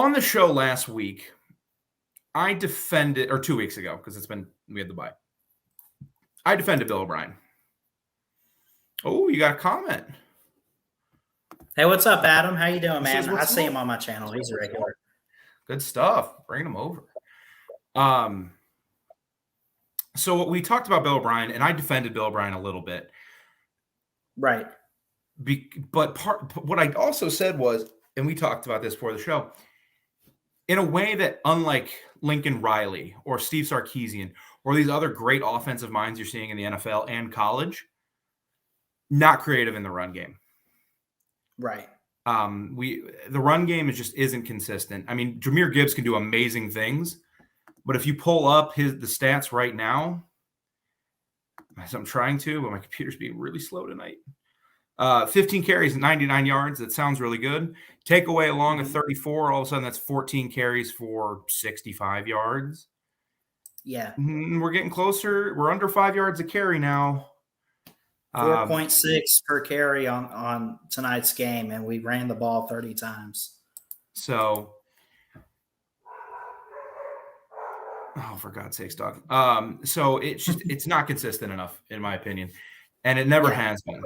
on the show last week, I defended, or 2 weeks ago, because we had the bye. I defended Bill O'Brien. Oh, you got a comment. Hey, what's up, Adam? How you doing, man? I see up? him on my channel. He's a regular. Good stuff. Bring him over. So we talked about Bill O'Brien, and I defended Bill O'Brien a little bit. Right. But what I also said was, and we talked about this before the show, in a way that unlike Lincoln Riley or Steve Sarkisian or these other great offensive minds you're seeing in the NFL and college, not creative in the run game. Right. The run game isn't consistent. I mean, Jahmyr Gibbs can do amazing things, but if you pull up the stats right now, as I'm trying to, but my computer's being really slow tonight. 15 carries, 99 yards. That sounds really good. Take away along a 34, all of a sudden that's 14 carries for 65 yards. Yeah. We're getting closer. We're under 5 yards a carry now. 4.6 per carry on tonight's game, and we ran the ball 30 times. So, for God's sakes, dog. So it's not consistent enough, in my opinion, and it never has been.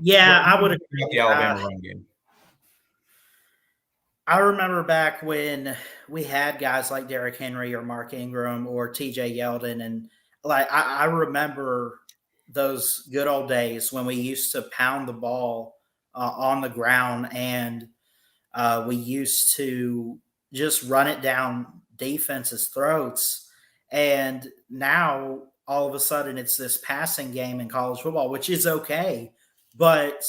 Yeah, I would agree with the Alabama run game. I remember back when we had guys like Derrick Henry or Mark Ingram or TJ Yeldon, and I remember those good old days when we used to pound the ball on the ground, and we used to just run it down defenses' throats. And now all of a sudden it's this passing game in college football, which is okay. But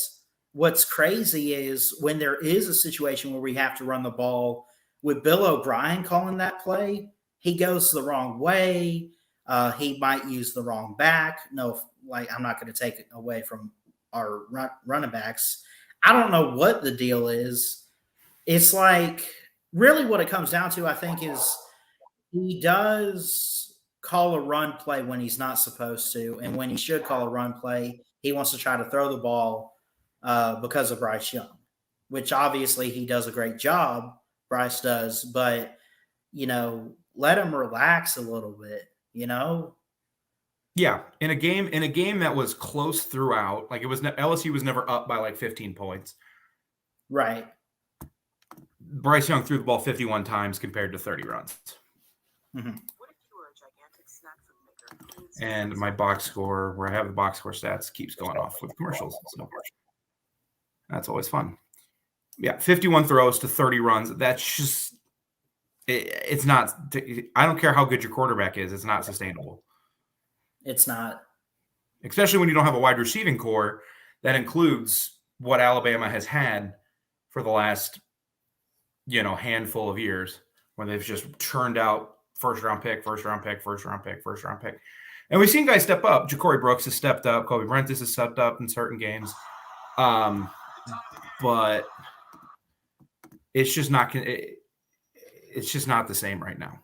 what's crazy is when there is a situation where we have to run the ball, with Bill O'Brien calling that play, he goes the wrong way. He might use the wrong back. No, I'm not going to take it away from our running backs. I don't know what the deal is. It's like really what it comes down to, I think, is he does call a run play when he's not supposed to. And when he should call a run play, he wants to try to throw the ball because of Bryce Young, which obviously he does a great job. Bryce does, but let him relax a little bit. Yeah, in a game that was close throughout, like LSU was never up by like 15 points. Right. Bryce Young threw the ball 51 times compared to 30 runs. Mm-hmm. And my box score, where I have the box score stats, keeps going off with commercials. So that's always fun. Yeah, 51 throws to 30 runs. That's just it's not. I don't care how good your quarterback is. It's not sustainable. It's not. Especially when you don't have a wide receiving core that includes what Alabama has had for the last, handful of years, where they've just churned out first round pick. And we've seen guys step up. Ja'Cory Brooks has stepped up. Kobe Brentis has stepped up in certain games. But it's just not the same right now.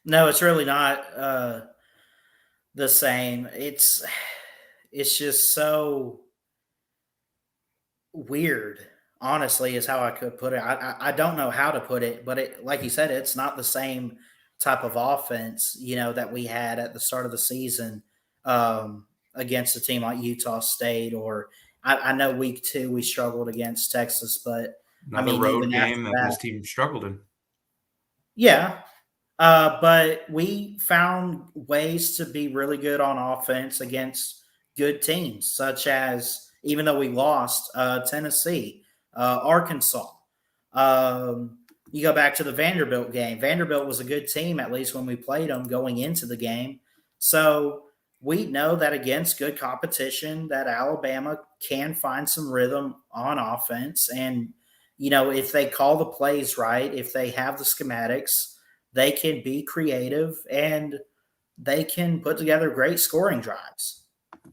No, it's really not the same. It's just so weird, honestly, is how I could put it. I don't know how to put it, but like you said, it's not the same type of offense, that we had at the start of the season against a team like Utah State, or I know week 2 we struggled against Texas, but another road game that this team struggled in. Yeah. But we found ways to be really good on offense against good teams, such as, even though we lost, Tennessee, Arkansas. You go back to the Vanderbilt game. Vanderbilt was a good team, at least when we played them going into the game. So we know that against good competition that Alabama can find some rhythm on offense. And, if they call the plays right, if they have the schematics, they can be creative and they can put together great scoring drives.